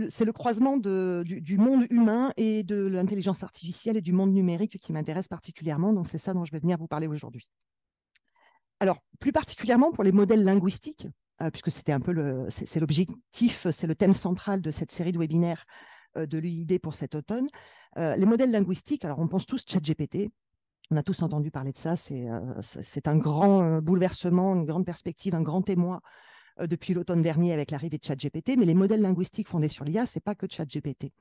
c'est le croisement du monde humain et de l'intelligence artificielle et du monde numérique qui m'intéresse particulièrement. Donc, c'est ça dont je vais venir vous parler aujourd'hui. Alors, plus particulièrement pour les modèles linguistiques, puisque c'était un peu c'est l'objectif, c'est le thème central de cette série de webinaires de l'UID pour cet automne. Les modèles linguistiques, alors on pense tous ChatGPT, on a tous entendu parler de ça, c'est un grand bouleversement, une grande perspective, un grand témoin depuis l'automne dernier avec l'arrivée de ChatGPT, mais les modèles linguistiques fondés sur l'IA, ce n'est pas que ChatGPT.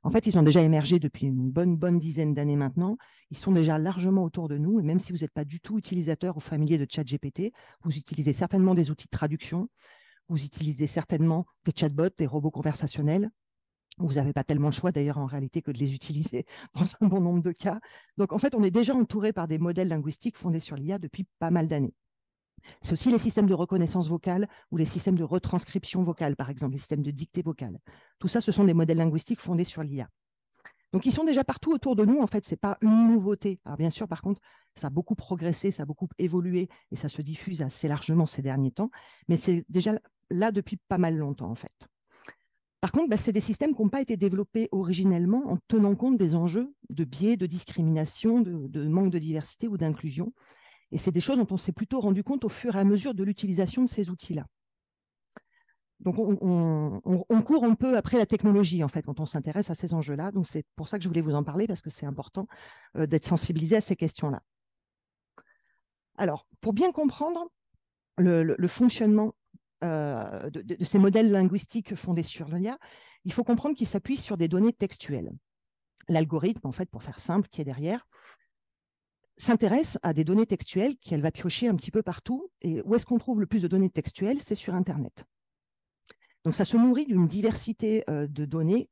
En fait, ils ont déjà émergé depuis une bonne dizaine d'années maintenant. Ils sont déjà largement autour de nous. Et même si vous n'êtes pas du tout utilisateur ou familier de ChatGPT, vous utilisez certainement des outils de traduction, vous utilisez certainement des chatbots, des robots conversationnels. Vous n'avez pas tellement le choix d'ailleurs en réalité que de les utiliser dans un bon nombre de cas. Donc en fait, on est déjà entouré par des modèles linguistiques fondés sur l'IA depuis pas mal d'années. C'est aussi les systèmes de reconnaissance vocale ou les systèmes de retranscription vocale, par exemple, les systèmes de dictée vocale. Tout ça, ce sont des modèles linguistiques fondés sur l'IA. Donc, ils sont déjà partout autour de nous. En fait, ce n'est pas une nouveauté. Alors, bien sûr, par contre, ça a beaucoup progressé, ça a beaucoup évolué et ça se diffuse assez largement ces derniers temps. Mais c'est déjà là depuis pas mal longtemps, en fait. Par contre, c'est des systèmes qui n'ont pas été développés originellement en tenant compte des enjeux de biais, de discrimination, de manque de diversité ou d'inclusion. Et c'est des choses dont on s'est plutôt rendu compte au fur et à mesure de l'utilisation de ces outils-là. Donc, on court un peu après la technologie, en fait, quand on s'intéresse à ces enjeux-là. Donc, c'est pour ça que je voulais vous en parler, parce que c'est important d'être sensibilisé à ces questions-là. Alors, pour bien comprendre le fonctionnement de ces modèles linguistiques fondés sur l'IA, il faut comprendre qu'ils s'appuient sur des données textuelles. L'algorithme, en fait, pour faire simple, qui est derrière, s'intéresse à des données textuelles qu'elle va piocher un petit peu partout. Et où est-ce qu'on trouve le plus de données textuelles? C'est sur Internet. Donc, ça se nourrit d'une diversité de données,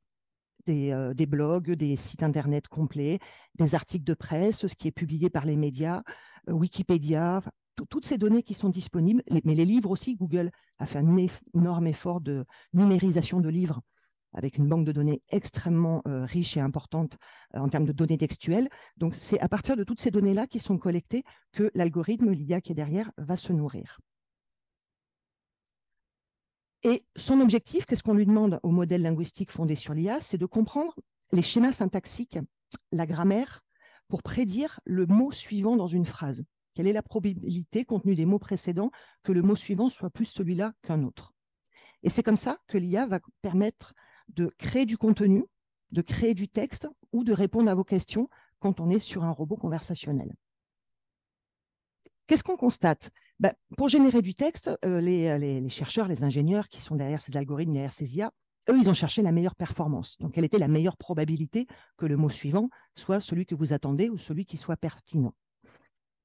des blogs, des sites Internet complets, des articles de presse, ce qui est publié par les médias, Wikipédia, toutes ces données qui sont disponibles, mais les livres aussi. Google a fait un énorme effort de numérisation de livres avec une banque de données extrêmement riche et importante en termes de données textuelles. Donc, c'est à partir de toutes ces données-là qui sont collectées que l'algorithme, l'IA qui est derrière, va se nourrir. Et son objectif, qu'est-ce qu'on lui demande au modèle linguistique fondé sur l'IA? C'est de comprendre les schémas syntaxiques, la grammaire, pour prédire le mot suivant dans une phrase. Quelle est la probabilité, compte tenu des mots précédents, que le mot suivant soit plus celui-là qu'un autre? Et c'est comme ça que l'IA va permettre de créer du contenu, de créer du texte ou de répondre à vos questions quand on est sur un robot conversationnel. Qu'est-ce qu'on constate? Pour générer du texte, les chercheurs, les ingénieurs qui sont derrière ces algorithmes, derrière ces IA, eux, ils ont cherché la meilleure performance. Donc, quelle était la meilleure probabilité que le mot suivant soit celui que vous attendez ou celui qui soit pertinent?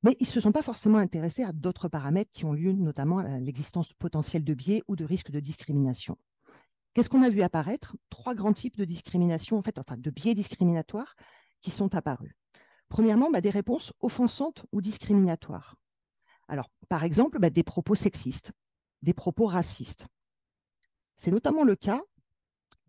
Mais ils ne se sont pas forcément intéressés à d'autres paramètres qui ont lieu, notamment à l'existence potentielle de biais ou de risques de discrimination. Qu'est-ce qu'on a vu apparaître? Trois grands types de discrimination, en fait, enfin de biais discriminatoires qui sont apparus. Premièrement, des réponses offensantes ou discriminatoires. Alors, par exemple, des propos sexistes, des propos racistes. C'est notamment le cas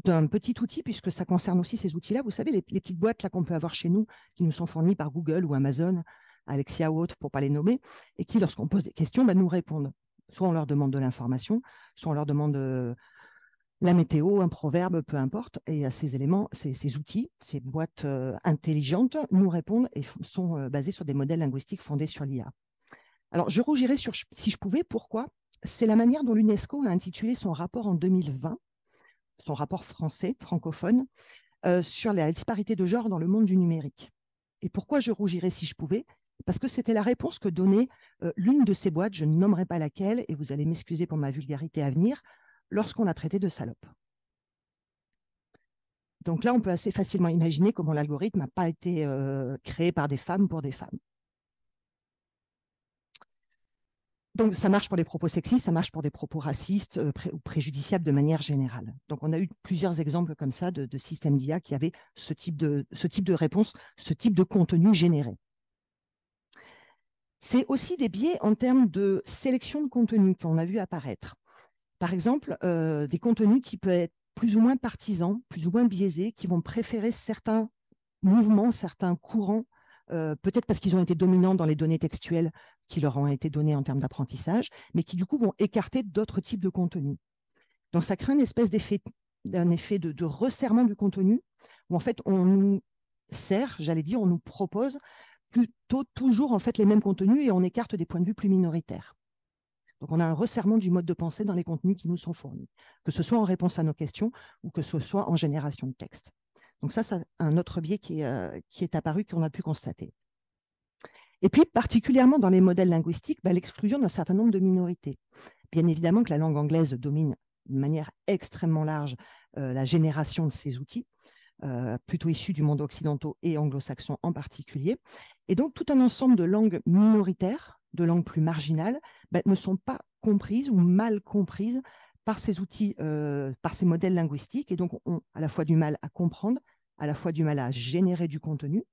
d'un petit outil, puisque ça concerne aussi ces outils-là. Vous savez, les petites boîtes là qu'on peut avoir chez nous, qui nous sont fournies par Google ou Amazon, Alexia ou autres, pour ne pas les nommer, et qui, lorsqu'on pose des questions, nous répondent. Soit on leur demande de l'information, soit on leur demande la météo, un proverbe, peu importe. Et à ces éléments, ces outils, ces boîtes intelligentes nous répondent et sont basés sur des modèles linguistiques fondés sur l'IA. Alors, je rougirais si je pouvais. Pourquoi? C'est la manière dont l'UNESCO a intitulé son rapport en 2020, son rapport français, francophone, sur la disparité de genre dans le monde du numérique. Et pourquoi je rougirais si je pouvais? Parce que c'était la réponse que donnait l'une de ces boîtes, je ne nommerai pas laquelle, et vous allez m'excuser pour ma vulgarité à venir, lorsqu'on l'a traité de salope. Donc là, on peut assez facilement imaginer comment l'algorithme n'a pas été créé par des femmes pour des femmes. Donc, ça marche pour les propos sexistes, ça marche pour des propos racistes ou préjudiciables de manière générale. Donc, on a eu plusieurs exemples comme ça de systèmes d'IA qui avaient ce type de réponse, ce type de contenu généré. C'est aussi des biais en termes de sélection de contenu qu'on a vu apparaître. Par exemple, des contenus qui peuvent être plus ou moins partisans, plus ou moins biaisés, qui vont préférer certains mouvements, certains courants, peut-être parce qu'ils ont été dominants dans les données textuelles qui leur ont été données en termes d'apprentissage, mais qui du coup vont écarter d'autres types de contenus. Donc ça crée une espèce d'effet d'un effet de resserrement du contenu, où en fait on nous sert, j'allais dire, on nous propose plutôt toujours en fait les mêmes contenus et on écarte des points de vue plus minoritaires. Donc on a un resserrement du mode de pensée dans les contenus qui nous sont fournis, que ce soit en réponse à nos questions ou que ce soit en génération de texte. Donc ça, c'est un autre biais qui est apparu, qu'on a pu constater. Et puis, particulièrement dans les modèles linguistiques, l'exclusion d'un certain nombre de minorités. Bien évidemment que la langue anglaise domine de manière extrêmement large la génération de ces outils, plutôt issus du monde occidental et anglo-saxon en particulier. Et donc, tout un ensemble de langues minoritaires, de langues plus marginales, ne sont pas comprises ou mal comprises par ces outils, par ces modèles linguistiques, et donc ont à la fois du mal à comprendre, à la fois du mal à générer du contenu.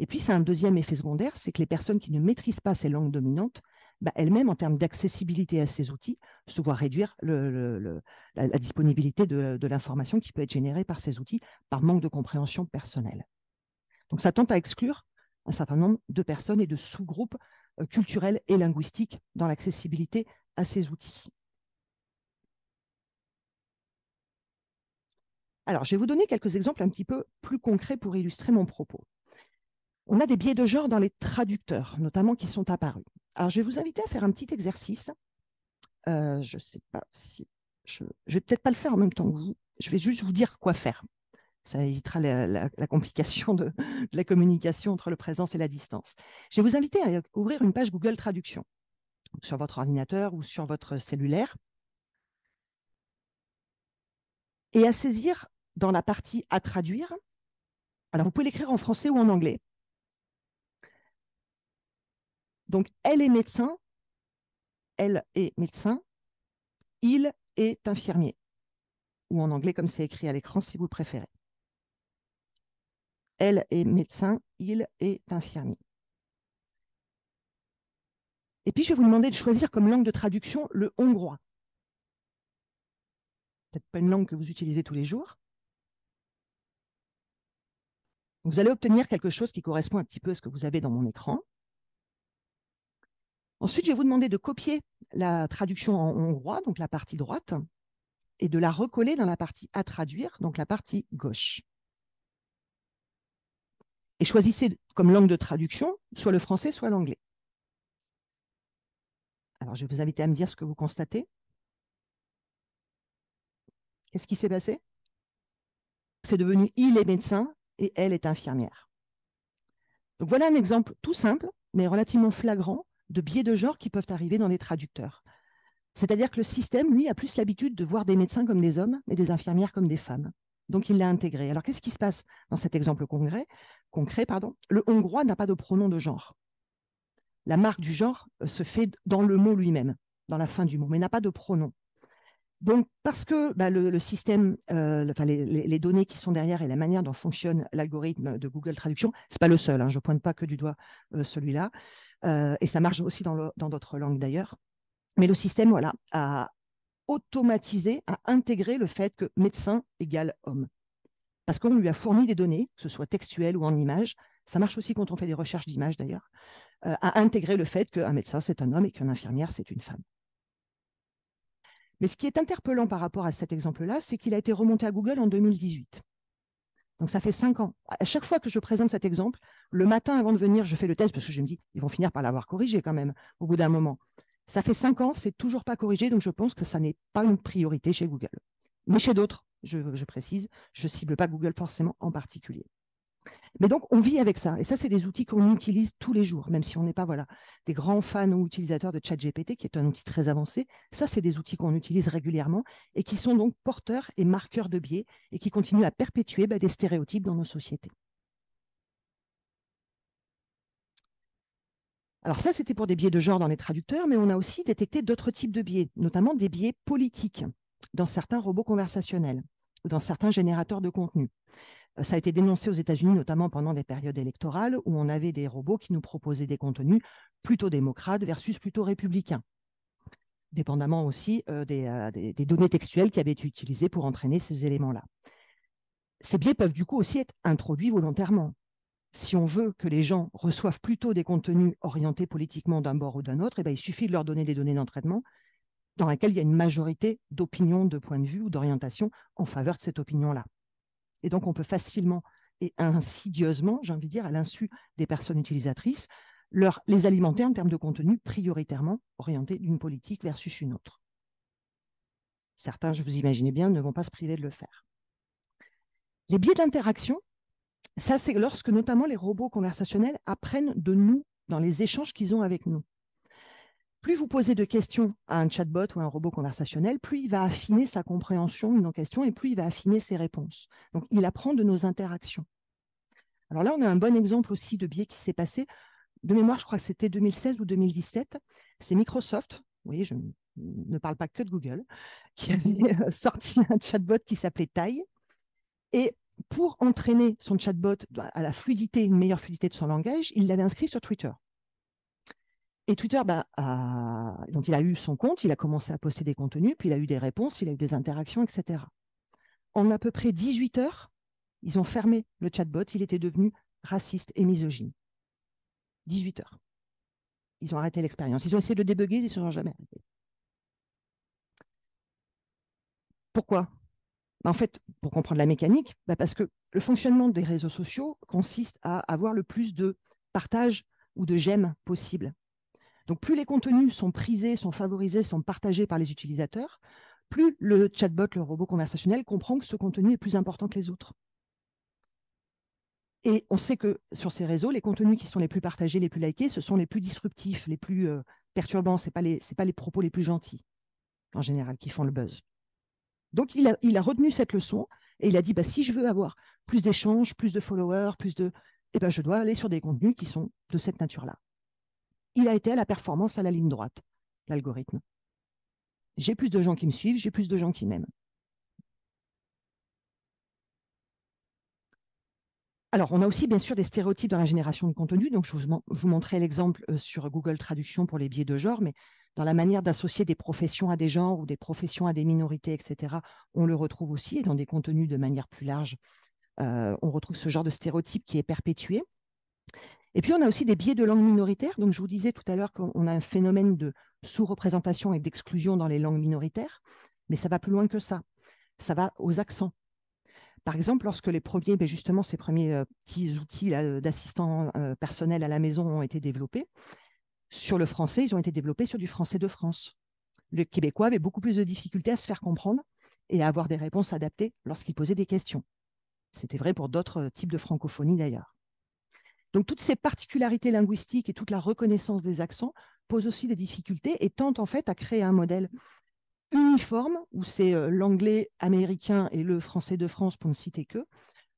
Et puis, c'est un deuxième effet secondaire, c'est que les personnes qui ne maîtrisent pas ces langues dominantes, elles-mêmes, en termes d'accessibilité à ces outils, se voient réduire la disponibilité de l'information qui peut être générée par ces outils par manque de compréhension personnelle. Donc, ça tend à exclure un certain nombre de personnes et de sous-groupes culturels et linguistiques dans l'accessibilité à ces outils. Alors, je vais vous donner quelques exemples un petit peu plus concrets pour illustrer mon propos. On a des biais de genre dans les traducteurs, notamment, qui sont apparus. Alors, je vais vous inviter à faire un petit exercice. Je ne sais pas si... Je ne vais peut-être pas le faire en même temps que vous. Je vais juste vous dire quoi faire. Ça évitera la complication de la communication entre le présence et la distance. Je vais vous inviter à ouvrir une page Google Traduction sur votre ordinateur ou sur votre cellulaire et à saisir dans la partie « À traduire ». Alors, vous pouvez l'écrire en français ou en anglais. Donc, elle est médecin, elle est médecin, il est infirmier. Ou en anglais, comme c'est écrit à l'écran, si vous le préférez. Elle est médecin, il est infirmier. Et puis, je vais vous demander de choisir comme langue de traduction le hongrois. Peut-être pas une langue que vous utilisez tous les jours. Vous allez obtenir quelque chose qui correspond un petit peu à ce que vous avez dans mon écran. Ensuite, je vais vous demander de copier la traduction en hongrois, donc la partie droite, et de la recoller dans la partie à traduire, donc la partie gauche. Et choisissez comme langue de traduction soit le français, soit l'anglais. Alors, je vais vous inviter à me dire ce que vous constatez. Qu'est-ce qui s'est passé? C'est devenu « il est médecin » et « elle est infirmière ». Donc, voilà un exemple tout simple, mais relativement flagrant, de biais de genre qui peuvent arriver dans les traducteurs. C'est-à-dire que le système, lui, a plus l'habitude de voir des médecins comme des hommes et des infirmières comme des femmes. Donc, il l'a intégré. Alors, qu'est-ce qui se passe dans cet exemple concret? Le hongrois n'a pas de pronom de genre. La marque du genre se fait dans le mot lui-même, dans la fin du mot, mais n'a pas de pronom. Donc, parce que le système, les données qui sont derrière et la manière dont fonctionne l'algorithme de Google Traduction, ce n'est pas le seul, hein, je ne pointe pas que du doigt celui-là, et ça marche aussi dans d'autres langues d'ailleurs. Mais le système, voilà, a automatisé, a intégré le fait que médecin égale homme. Parce qu'on lui a fourni des données, que ce soit textuelles ou en images, ça marche aussi quand on fait des recherches d'images d'ailleurs, a intégré le fait qu'un médecin, c'est un homme et qu'une infirmière, c'est une femme. Mais ce qui est interpellant par rapport à cet exemple-là, c'est qu'il a été remonté à Google en 2018. Donc, ça fait 5 ans. À chaque fois que je présente cet exemple, le matin avant de venir, je fais le test parce que je me dis, ils vont finir par l'avoir corrigé quand même, au bout d'un moment. Ça fait 5 ans, c'est toujours pas corrigé, donc je pense que ça n'est pas une priorité chez Google. Mais chez d'autres, je précise, je ne cible pas Google forcément en particulier. Mais donc, on vit avec ça. Et ça, c'est des outils qu'on utilise tous les jours, même si on n'est pas des grands fans ou utilisateurs de ChatGPT, qui est un outil très avancé. Ça, c'est des outils qu'on utilise régulièrement et qui sont donc porteurs et marqueurs de biais et qui continuent à perpétuer des stéréotypes dans nos sociétés. Alors ça, c'était pour des biais de genre dans les traducteurs, mais on a aussi détecté d'autres types de biais, notamment des biais politiques dans certains robots conversationnels ou dans certains générateurs de contenu. Ça a été dénoncé aux États-Unis, notamment pendant des périodes électorales où on avait des robots qui nous proposaient des contenus plutôt démocrates versus plutôt républicains, dépendamment aussi des données textuelles qui avaient été utilisées pour entraîner ces éléments-là. Ces biais peuvent du coup aussi être introduits volontairement. Si on veut que les gens reçoivent plutôt des contenus orientés politiquement d'un bord ou d'un autre, il suffit de leur donner des données d'entraînement dans laquelle il y a une majorité d'opinions, de points de vue ou d'orientation en faveur de cette opinion-là. Et donc, on peut facilement et insidieusement, j'ai envie de dire, à l'insu des personnes utilisatrices, les alimenter en termes de contenu prioritairement orienté d'une politique versus une autre. Certains, je vous imaginez bien, ne vont pas se priver de le faire. Les biais d'interaction, ça, c'est lorsque notamment les robots conversationnels apprennent de nous dans les échanges qu'ils ont avec nous. Plus vous posez de questions à un chatbot ou à un robot conversationnel, plus il va affiner sa compréhension de nos questions et plus il va affiner ses réponses. Donc, il apprend de nos interactions. Alors là, on a un bon exemple aussi de biais qui s'est passé. De mémoire, je crois que c'était 2016 ou 2017. C'est Microsoft, vous voyez, je ne parle pas que de Google, qui avait sorti un chatbot qui s'appelait Tai. Et pour entraîner son chatbot à la fluidité, une meilleure fluidité de son langage, il l'avait inscrit sur Twitter. Et Twitter, donc il a eu son compte, il a commencé à poster des contenus, puis il a eu des réponses, il a eu des interactions, etc. En à peu près 18 heures, ils ont fermé le chatbot, il était devenu raciste et misogyne. 18 heures. Ils ont arrêté l'expérience. Ils ont essayé de le débugger, ils ne sont jamais arrêtés. Pourquoi? En fait, pour comprendre la mécanique, parce que le fonctionnement des réseaux sociaux consiste à avoir le plus de partage ou de j'aime possible. Donc, plus les contenus sont prisés, sont favorisés, sont partagés par les utilisateurs, plus le chatbot, le robot conversationnel, comprend que ce contenu est plus important que les autres. Et on sait que sur ces réseaux, les contenus qui sont les plus partagés, les plus likés, ce sont les plus disruptifs, les plus perturbants. Ce n'est pas les propos les plus gentils, en général, qui font le buzz. Donc, il a retenu cette leçon et il a dit, si je veux avoir plus d'échanges, plus de followers, je dois aller sur des contenus qui sont de cette nature-là. Il a été à la performance à la ligne droite, l'algorithme. J'ai plus de gens qui me suivent, j'ai plus de gens qui m'aiment. Alors, on a aussi bien sûr des stéréotypes dans la génération de contenu. Donc, je vous montrais l'exemple sur Google Traduction pour les biais de genre, mais dans la manière d'associer des professions à des genres ou des professions à des minorités, etc., on le retrouve aussi. Et dans des contenus de manière plus large, on retrouve ce genre de stéréotype qui est perpétué. Et puis, on a aussi des biais de langue minoritaire. Donc, je vous disais tout à l'heure qu'on a un phénomène de sous-représentation et d'exclusion dans les langues minoritaires, mais ça va plus loin que ça. Ça va aux accents. Par exemple, lorsque ces premiers petits outils d'assistants personnels à la maison ont été développés, sur le français, ils ont été développés sur du français de France. Le Québécois avait beaucoup plus de difficultés à se faire comprendre et à avoir des réponses adaptées lorsqu'il posait des questions. C'était vrai pour d'autres types de francophonie d'ailleurs. Donc, toutes ces particularités linguistiques et toute la reconnaissance des accents posent aussi des difficultés et tentent en fait à créer un modèle uniforme où c'est l'anglais américain et le français de France pour ne citer que,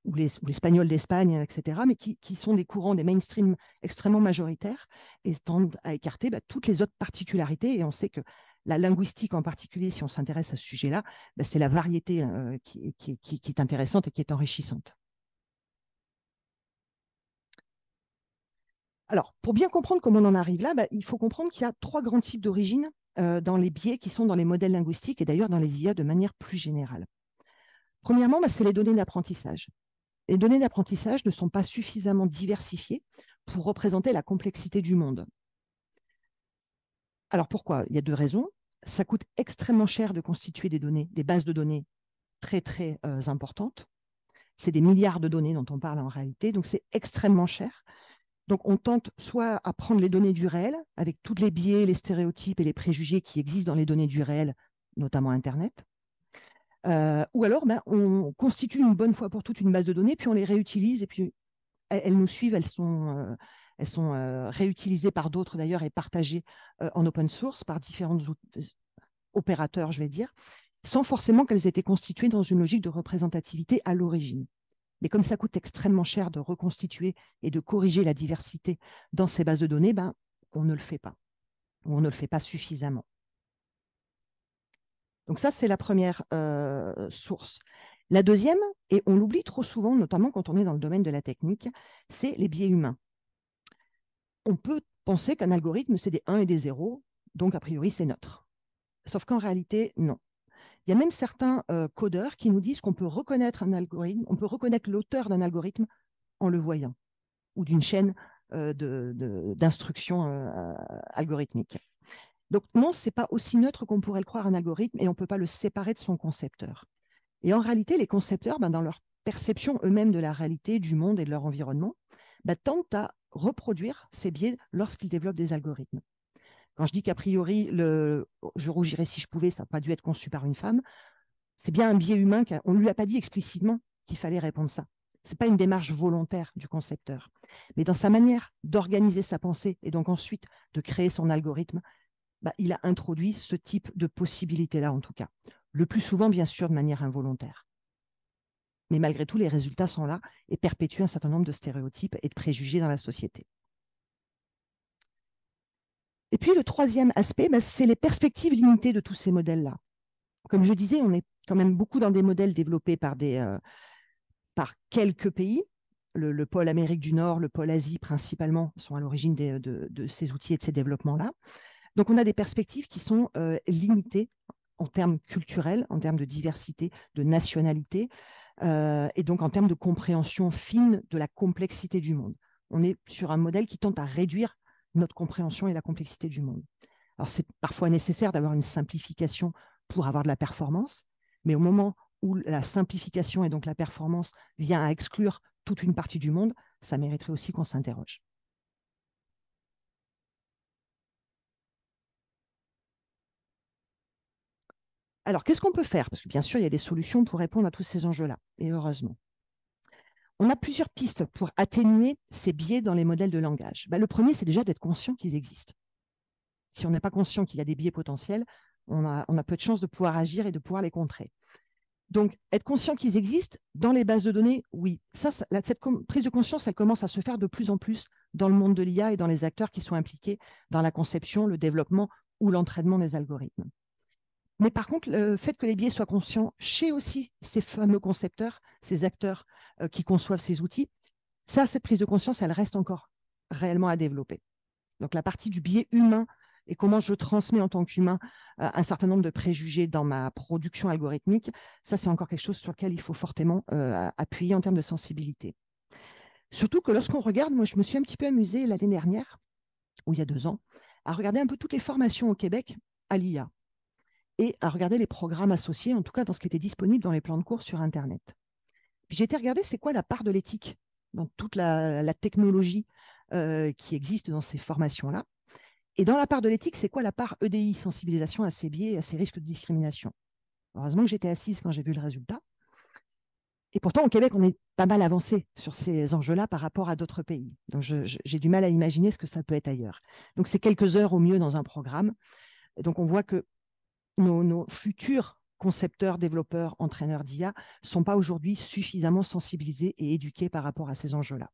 ou l'espagnol d'Espagne, etc., mais qui sont des courants, des mainstream extrêmement majoritaires et tendent à écarter toutes les autres particularités. Et on sait que la linguistique en particulier, si on s'intéresse à ce sujet-là, c'est la variété qui est intéressante et qui est enrichissante. Alors, pour bien comprendre comment on en arrive là, il faut comprendre qu'il y a 3 grands types d'origine dans les biais qui sont dans les modèles linguistiques et d'ailleurs dans les IA de manière plus générale. Premièrement, c'est les données d'apprentissage. Les données d'apprentissage ne sont pas suffisamment diversifiées pour représenter la complexité du monde. Alors pourquoi? Il y a 2 raisons. Ça coûte extrêmement cher de constituer des bases de données très, très importantes. C'est des milliards de données dont on parle en réalité, donc c'est extrêmement cher. Donc, on tente soit à prendre les données du réel, avec tous les biais, les stéréotypes et les préjugés qui existent dans les données du réel, notamment Internet. Ou alors, on constitue une bonne fois pour toutes une base de données, puis on les réutilise, et puis elles nous suivent, elles sont réutilisées par d'autres d'ailleurs et partagées en open source par différents opérateurs, je vais dire, sans forcément qu'elles aient été constituées dans une logique de représentativité à l'origine. Mais comme ça coûte extrêmement cher de reconstituer et de corriger la diversité dans ces bases de données, on ne le fait pas. Ou on ne le fait pas suffisamment. Donc ça, c'est la première source. La deuxième, et on l'oublie trop souvent, notamment quand on est dans le domaine de la technique, c'est les biais humains. On peut penser qu'un algorithme, c'est des 1 et des 0, donc a priori, c'est neutre. Sauf qu'en réalité, non. Il y a même certains codeurs qui nous disent qu'on peut reconnaître un algorithme, on peut reconnaître l'auteur d'un algorithme en le voyant, ou d'une chaîne d'instructions algorithmiques. Donc non, ce n'est pas aussi neutre qu'on pourrait le croire un algorithme et on ne peut pas le séparer de son concepteur. Et en réalité, les concepteurs, dans leur perception eux-mêmes de la réalité, du monde et de leur environnement, tentent à reproduire ces biais lorsqu'ils développent des algorithmes. Quand je dis qu'a priori, je rougirais si je pouvais, ça n'a pas dû être conçu par une femme, c'est bien un biais humain qu'on ne lui a pas dit explicitement qu'il fallait répondre ça. Ce n'est pas une démarche volontaire du concepteur. Mais dans sa manière d'organiser sa pensée et donc ensuite de créer son algorithme, il a introduit ce type de possibilité-là en tout cas. Le plus souvent, bien sûr, de manière involontaire. Mais malgré tout, les résultats sont là et perpétuent un certain nombre de stéréotypes et de préjugés dans la société. Et puis le troisième aspect, c'est les perspectives limitées de tous ces modèles-là. Comme je disais, on est quand même beaucoup dans des modèles développés par quelques pays. Le pôle Amérique du Nord, le pôle Asie principalement sont à l'origine de ces outils et de ces développements-là. Donc on a des perspectives qui sont limitées en termes culturels, en termes de diversité, de nationalité, et donc en termes de compréhension fine de la complexité du monde. On est sur un modèle qui tente à réduire notre compréhension et la complexité du monde. Alors c'est parfois nécessaire d'avoir une simplification pour avoir de la performance, mais au moment où la simplification et donc la performance vient à exclure toute une partie du monde, ça mériterait aussi qu'on s'interroge. Alors, qu'est-ce qu'on peut faire? Parce que bien sûr, il y a des solutions pour répondre à tous ces enjeux-là, et heureusement. On a plusieurs pistes pour atténuer ces biais dans les modèles de langage. Le premier, c'est déjà d'être conscient qu'ils existent. Si on n'est pas conscient qu'il y a des biais potentiels, on a peu de chances de pouvoir agir et de pouvoir les contrer. Donc, être conscient qu'ils existent dans les bases de données, oui. Cette prise de conscience, elle commence à se faire de plus en plus dans le monde de l'IA et dans les acteurs qui sont impliqués dans la conception, le développement ou l'entraînement des algorithmes. Mais par contre, le fait que les biais soient conscients chez aussi ces fameux concepteurs, ces acteurs qui conçoivent ces outils, cette prise de conscience, elle reste encore réellement à développer. Donc, la partie du biais humain et comment je transmets en tant qu'humain un certain nombre de préjugés dans ma production algorithmique, ça, c'est encore quelque chose sur lequel il faut fortement appuyer en termes de sensibilité. Surtout que lorsqu'on regarde, moi, je me suis un petit peu amusée l'année dernière, ou il y a 2 ans, à regarder un peu toutes les formations au Québec à l'IA et à regarder les programmes associés, en tout cas dans ce qui était disponible dans les plans de cours sur Internet. Puis j'ai été regarder c'est quoi la part de l'éthique dans toute la technologie qui existe dans ces formations-là. Et dans la part de l'éthique, c'est quoi la part EDI, sensibilisation à ces biais et à ces risques de discrimination? Heureusement que j'étais assise quand j'ai vu le résultat. Et pourtant, au Québec, on est pas mal avancé sur ces enjeux-là par rapport à d'autres pays. Donc, j'ai du mal à imaginer ce que ça peut être ailleurs. Donc, c'est quelques heures au mieux dans un programme. Et donc, on voit que nos futurs concepteurs, développeurs, entraîneurs d'IA ne sont pas aujourd'hui suffisamment sensibilisés et éduqués par rapport à ces enjeux-là.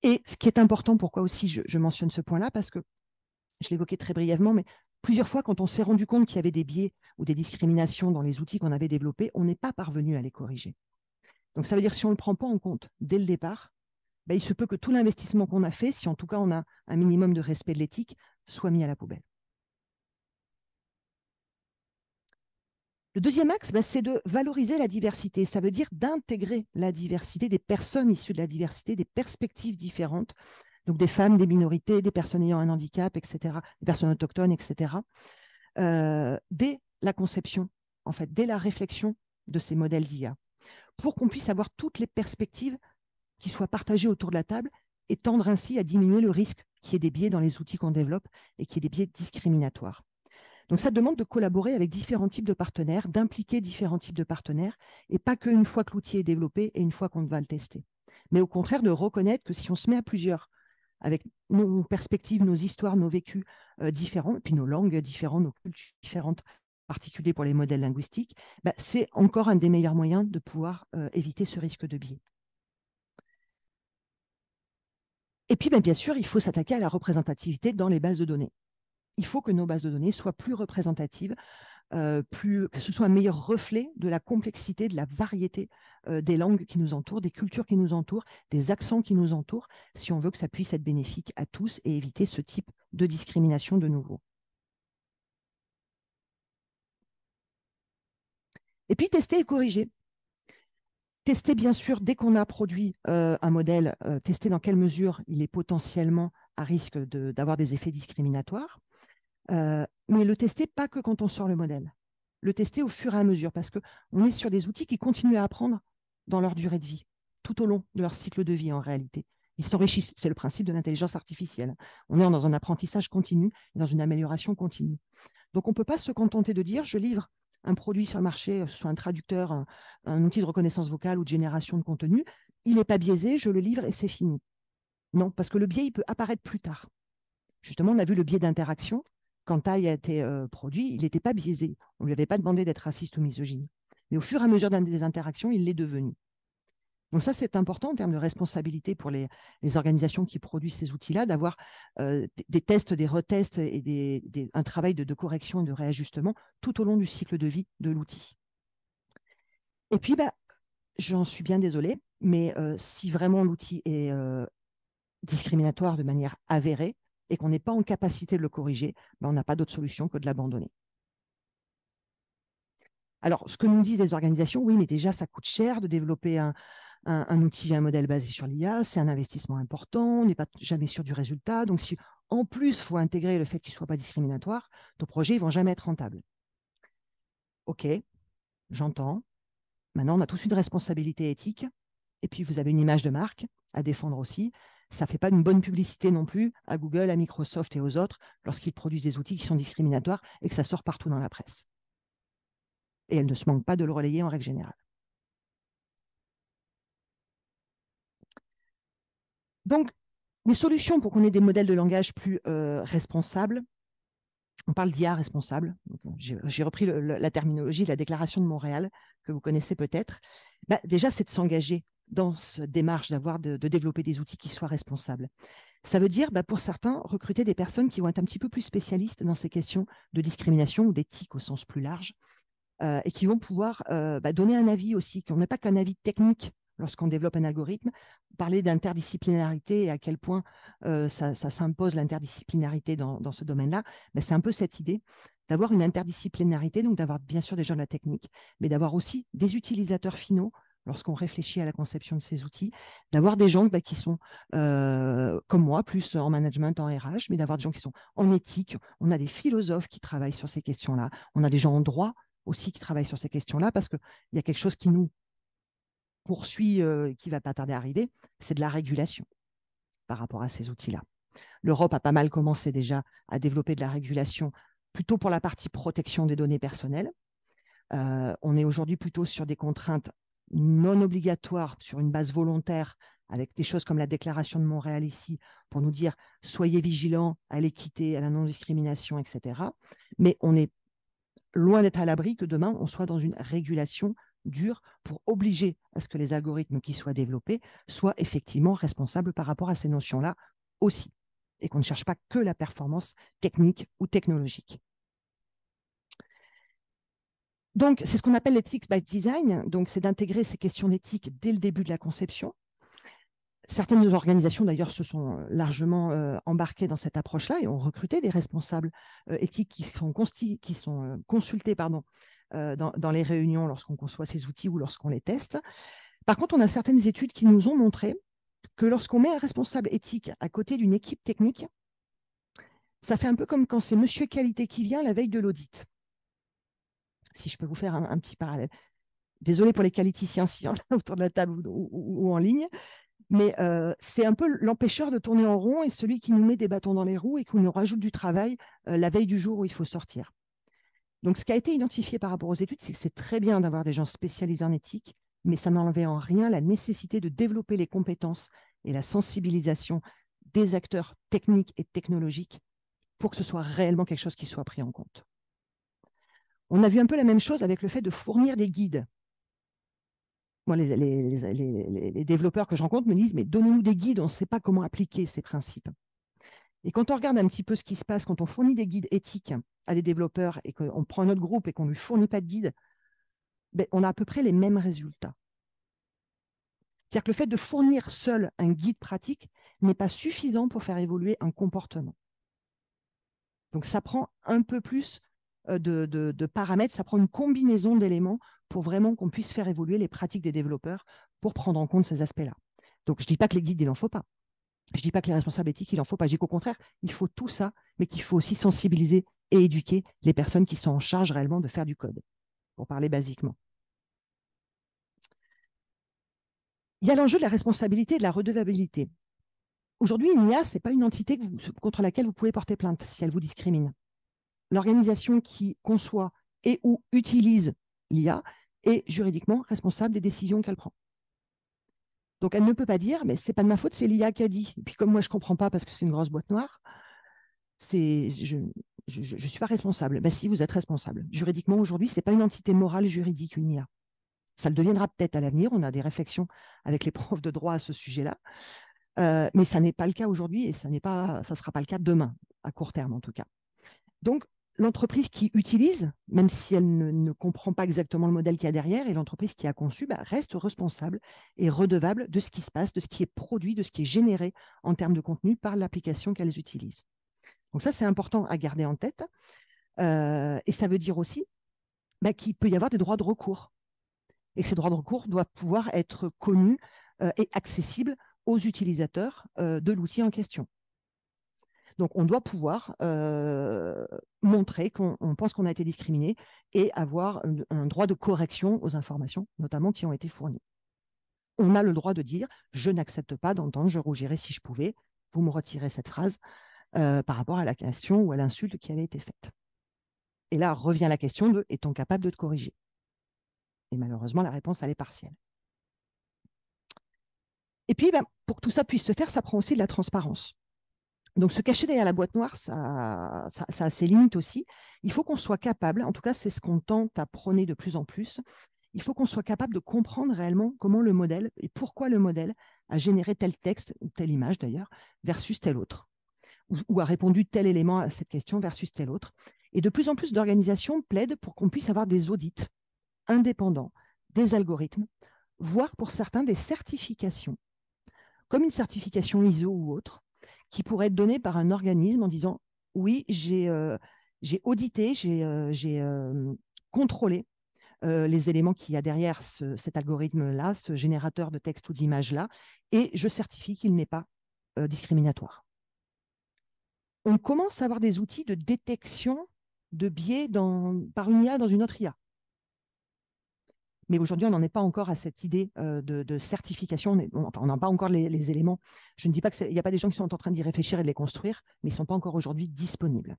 Et ce qui est important, pourquoi aussi je mentionne ce point-là, parce que je l'évoquais très brièvement, mais plusieurs fois, quand on s'est rendu compte qu'il y avait des biais ou des discriminations dans les outils qu'on avait développés, on n'est pas parvenu à les corriger. Donc, ça veut dire que si on ne le prend pas en compte dès le départ, il se peut que tout l'investissement qu'on a fait, si en tout cas on a un minimum de respect de l'éthique, soit mis à la poubelle. Le deuxième axe, c'est de valoriser la diversité. Ça veut dire d'intégrer la diversité des personnes issues de la diversité, des perspectives différentes, donc des femmes, des minorités, des personnes ayant un handicap, etc., des personnes autochtones, etc., dès la conception, en fait, dès la réflexion de ces modèles d'IA, pour qu'on puisse avoir toutes les perspectives qui soient partagées autour de la table et tendre ainsi à diminuer le risque qu'il y ait des biais dans les outils qu'on développe et qu'il y ait des biais discriminatoires. Donc, ça demande de collaborer avec différents types de partenaires, d'impliquer différents types de partenaires, et pas qu'une fois que l'outil est développé et une fois qu'on va le tester. Mais au contraire, de reconnaître que si on se met à plusieurs, avec nos perspectives, nos histoires, nos vécus différents, et puis nos langues différentes, nos cultures différentes, en particulier pour les modèles linguistiques, c'est encore un des meilleurs moyens de pouvoir éviter ce risque de biais. Et puis, bien sûr, il faut s'attaquer à la représentativité dans les bases de données. Il faut que nos bases de données soient plus représentatives, que ce soit un meilleur reflet de la complexité, de la variété des langues qui nous entourent, des cultures qui nous entourent, des accents qui nous entourent, si on veut que ça puisse être bénéfique à tous et éviter ce type de discrimination de nouveau. Et puis, tester et corriger. Tester, bien sûr, dès qu'on a produit un modèle, tester dans quelle mesure il est potentiellement à risque d'avoir des effets discriminatoires. Mais le tester pas que quand on sort le modèle. Le tester au fur et à mesure, parce qu'on est sur des outils qui continuent à apprendre dans leur durée de vie, tout au long de leur cycle de vie en réalité. Ils s'enrichissent, c'est le principe de l'intelligence artificielle. On est dans un apprentissage continu, dans une amélioration continue. Donc on ne peut pas se contenter de dire, je livre un produit sur le marché, que ce soit un traducteur, un outil de reconnaissance vocale ou de génération de contenu, il n'est pas biaisé, je le livre et c'est fini. Non, parce que le biais, il peut apparaître plus tard. Justement, on a vu le biais d'interaction. Quand Tai a été produit, il n'était pas biaisé. On ne lui avait pas demandé d'être raciste ou misogyne. Mais au fur et à mesure des interactions, il l'est devenu. Donc ça, c'est important en termes de responsabilité pour les organisations qui produisent ces outils-là, d'avoir des tests, des retests et un travail de correction et de réajustement tout au long du cycle de vie de l'outil. Et puis, j'en suis bien désolée, mais si vraiment l'outil est discriminatoire de manière avérée et qu'on n'est pas en capacité de le corriger, on n'a pas d'autre solution que de l'abandonner. Alors, ce que nous disent les organisations, oui, mais déjà, ça coûte cher de développer un outil, un modèle basé sur l'IA, c'est un investissement important, on n'est pas jamais sûr du résultat. Donc, si en plus, il faut intégrer le fait qu'il ne soit pas discriminatoire, nos projets ne vont jamais être rentables. OK, j'entends. Maintenant, on a tous une responsabilité éthique. Et puis, vous avez une image de marque à défendre aussi. Ça ne fait pas une bonne publicité non plus à Google, à Microsoft et aux autres lorsqu'ils produisent des outils qui sont discriminatoires et que ça sort partout dans la presse. Et elles ne se manquent pas de le relayer en règle générale. Donc, les solutions pour qu'on ait des modèles de langage plus responsables, on parle d'IA responsable. J'ai repris la terminologie de la déclaration de Montréal, que vous connaissez peut-être. Déjà, c'est de s'engager dans cette démarche de développer des outils qui soient responsables. Ça veut dire, pour certains, recruter des personnes qui vont être un petit peu plus spécialistes dans ces questions de discrimination ou d'éthique au sens plus large, et qui vont pouvoir donner un avis aussi, qu'on n'ait pas qu'un avis technique lorsqu'on développe un algorithme, parler d'interdisciplinarité et à quel point ça s'impose l'interdisciplinarité dans ce domaine-là. C'est un peu cette idée d'avoir une interdisciplinarité, donc d'avoir bien sûr des gens de la technique, mais d'avoir aussi des utilisateurs finaux lorsqu'on réfléchit à la conception de ces outils, d'avoir des gens qui sont comme moi, plus en management, en RH, mais d'avoir des gens qui sont en éthique. On a des philosophes qui travaillent sur ces questions-là. On a des gens en droit aussi qui travaillent sur ces questions-là, parce qu'il y a quelque chose qui nous poursuit, qui ne va pas tarder à arriver, c'est de la régulation par rapport à ces outils-là. L'Europe a pas mal commencé déjà à développer de la régulation plutôt pour la partie protection des données personnelles. On est aujourd'hui plutôt sur des contraintes non obligatoires, sur une base volontaire, avec des choses comme la déclaration de Montréal ici, pour nous dire soyez vigilants à l'équité, à la non-discrimination, etc. Mais on est loin d'être à l'abri que demain, on soit dans une régulation dure pour obliger à ce que les algorithmes qui soient développés soient effectivement responsables par rapport à ces notions-là aussi, et qu'on ne cherche pas que la performance technique ou technologique. Donc, c'est ce qu'on appelle l'éthique by design, donc c'est d'intégrer ces questions d'éthique dès le début de la conception. Certaines organisations, d'ailleurs, se sont largement embarquées dans cette approche-là et ont recruté des responsables éthiques qui sont consultés dans les réunions lorsqu'on conçoit ces outils ou lorsqu'on les teste. Par contre, on a certaines études qui nous ont montré que lorsqu'on met un responsable éthique à côté d'une équipe technique, ça fait un peu comme quand c'est Monsieur Qualité qui vient la veille de l'audit. Si je peux vous faire un petit parallèle. Désolé pour les qualiticiens autour de la table ou en ligne. Mais c'est un peu l'empêcheur de tourner en rond et celui qui nous met des bâtons dans les roues et qui nous rajoute du travail la veille du jour où il faut sortir. Donc, ce qui a été identifié par rapport aux études, c'est que c'est très bien d'avoir des gens spécialisés en éthique, mais ça n'enlevait en rien la nécessité de développer les compétences et la sensibilisation des acteurs techniques et technologiques pour que ce soit réellement quelque chose qui soit pris en compte. On a vu un peu la même chose avec le fait de fournir des guides. Moi, les développeurs que je rencontre me disent, mais donnez-nous des guides, on ne sait pas comment appliquer ces principes. Et quand on regarde un petit peu ce qui se passe, quand on fournit des guides éthiques à des développeurs et qu'on prend notre groupe et qu'on ne lui fournit pas de guide, on a à peu près les mêmes résultats. C'est-à-dire que le fait de fournir seul un guide pratique n'est pas suffisant pour faire évoluer un comportement. Donc, ça prend un peu plus de paramètres, ça prend une combinaison d'éléments pour vraiment qu'on puisse faire évoluer les pratiques des développeurs pour prendre en compte ces aspects-là. Donc, je ne dis pas que les guides, il n'en faut pas. Je ne dis pas que les responsables éthiques, il en faut pas. Je dis qu'au contraire, il faut tout ça, mais qu'il faut aussi sensibiliser et éduquer les personnes qui sont en charge réellement de faire du code, pour parler basiquement. Il y a l'enjeu de la responsabilité et de la redevabilité. Aujourd'hui, une IA, ce n'est pas une entité contre laquelle vous pouvez porter plainte si elle vous discrimine. L'organisation qui conçoit et ou utilise l'IA est juridiquement responsable des décisions qu'elle prend. Donc, elle ne peut pas dire, mais ce n'est pas de ma faute, c'est l'IA qui a dit. Et puis, comme moi, je ne comprends pas parce que c'est une grosse boîte noire, je ne suis pas responsable. Ben, si, vous êtes responsable. Juridiquement, aujourd'hui, ce n'est pas une entité morale juridique, une IA. Ça le deviendra peut-être à l'avenir. On a des réflexions avec les profs de droit à ce sujet-là. Mais ça n'est pas le cas aujourd'hui et ça ne sera pas le cas demain, à court terme en tout cas. Donc, l'entreprise qui utilise, même si elle ne comprend pas exactement le modèle qu'il y a derrière, et l'entreprise qui a conçu reste responsable et redevable de ce qui se passe, de ce qui est produit, de ce qui est généré en termes de contenu par l'application qu'elles utilisent. Donc ça, c'est important à garder en tête. Et ça veut dire aussi qu'il peut y avoir des droits de recours. Et que ces droits de recours doivent pouvoir être connus et accessibles aux utilisateurs de l'outil en question. Donc, on doit pouvoir montrer qu'on pense qu'on a été discriminé et avoir un droit de correction aux informations, notamment qui ont été fournies. On a le droit de dire « je n'accepte pas d'entendre, je rougirais si je pouvais, vous me retirez cette phrase par rapport à la question ou à l'insulte qui avait été faite ». Et là revient la question de « est-on capable de te corriger ?» Et malheureusement, la réponse, elle est partielle. Et puis, pour que tout ça puisse se faire, ça prend aussi de la transparence. Donc, se cacher derrière la boîte noire, ça a ses limites aussi. Il faut qu'on soit capable, en tout cas, c'est ce qu'on tente à prôner de plus en plus, il faut qu'on soit capable de comprendre réellement comment le modèle et pourquoi le modèle a généré tel texte, ou telle image d'ailleurs, versus tel autre, ou a répondu tel élément à cette question versus tel autre. Et de plus en plus d'organisations plaident pour qu'on puisse avoir des audits indépendants, des algorithmes, voire pour certains des certifications, comme une certification ISO ou autre, qui pourrait être donnée par un organisme en disant « oui, j'ai audité, j'ai contrôlé les éléments qu'il y a derrière cet algorithme-là, ce générateur de texte ou d'image-là, et je certifie qu'il n'est pas discriminatoire. » On commence à avoir des outils de détection de biais par une IA dans une autre IA. Mais aujourd'hui, on n'en est pas encore à cette idée de certification. On n'a pas encore les éléments. Je ne dis pas qu'il n'y a pas des gens qui sont en train d'y réfléchir et de les construire, mais ils ne sont pas encore aujourd'hui disponibles.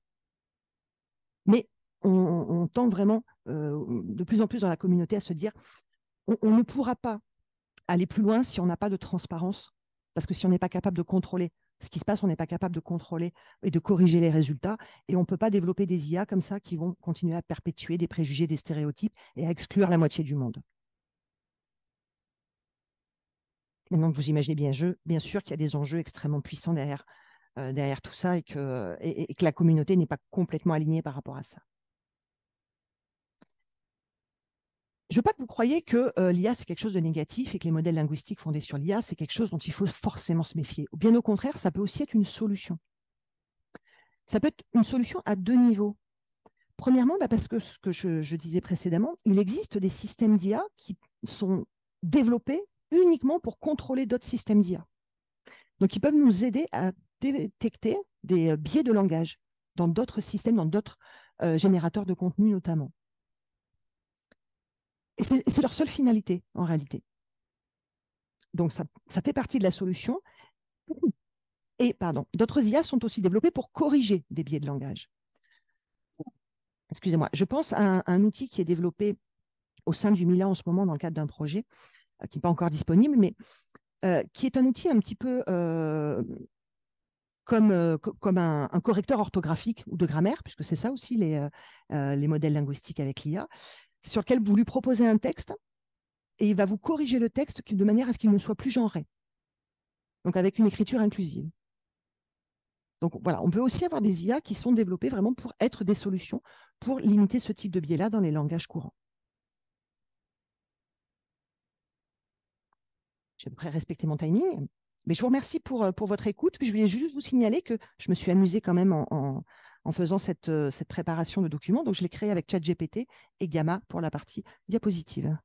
Mais on tend vraiment de plus en plus dans la communauté à se dire on ne pourra pas aller plus loin si on n'a pas de transparence, parce que si on n'est pas capable de contrôler ce qui se passe, on n'est pas capable de contrôler et de corriger les résultats, et on ne peut pas développer des IA comme ça qui vont continuer à perpétuer des préjugés, des stéréotypes et à exclure la moitié du monde. Maintenant que vous imaginez bien sûr qu'il y a des enjeux extrêmement puissants derrière tout ça et que la communauté n'est pas complètement alignée par rapport à ça. Je ne veux pas que vous croyiez que l'IA, c'est quelque chose de négatif et que les modèles linguistiques fondés sur l'IA, c'est quelque chose dont il faut forcément se méfier. Bien au contraire, ça peut aussi être une solution. Ça peut être une solution à deux niveaux. Premièrement, parce que ce que je disais précédemment, il existe des systèmes d'IA qui sont développés uniquement pour contrôler d'autres systèmes d'IA. Donc, ils peuvent nous aider à détecter des biais de langage dans d'autres systèmes, dans d'autres générateurs de contenu notamment. Et c'est leur seule finalité, en réalité. Donc, ça fait partie de la solution. Et, d'autres IA sont aussi développés pour corriger des biais de langage. Excusez-moi. Je pense à un outil qui est développé au sein du Mila en ce moment dans le cadre d'un projet qui n'est pas encore disponible, mais qui est un outil un petit peu comme un correcteur orthographique ou de grammaire, puisque c'est ça aussi les modèles linguistiques avec l'IA, sur lequel vous lui proposez un texte et il va vous corriger le texte de manière à ce qu'il ne soit plus genré. Donc avec une écriture inclusive. Donc voilà, on peut aussi avoir des IA qui sont développées vraiment pour être des solutions pour limiter ce type de biais-là dans les langages courants. J'ai à peu près respecté mon timing. Mais je vous remercie pour votre écoute. Puis je voulais juste vous signaler que je me suis amusée quand même en faisant cette préparation de documents. Donc, je l'ai créé avec ChatGPT et Gamma pour la partie diapositive.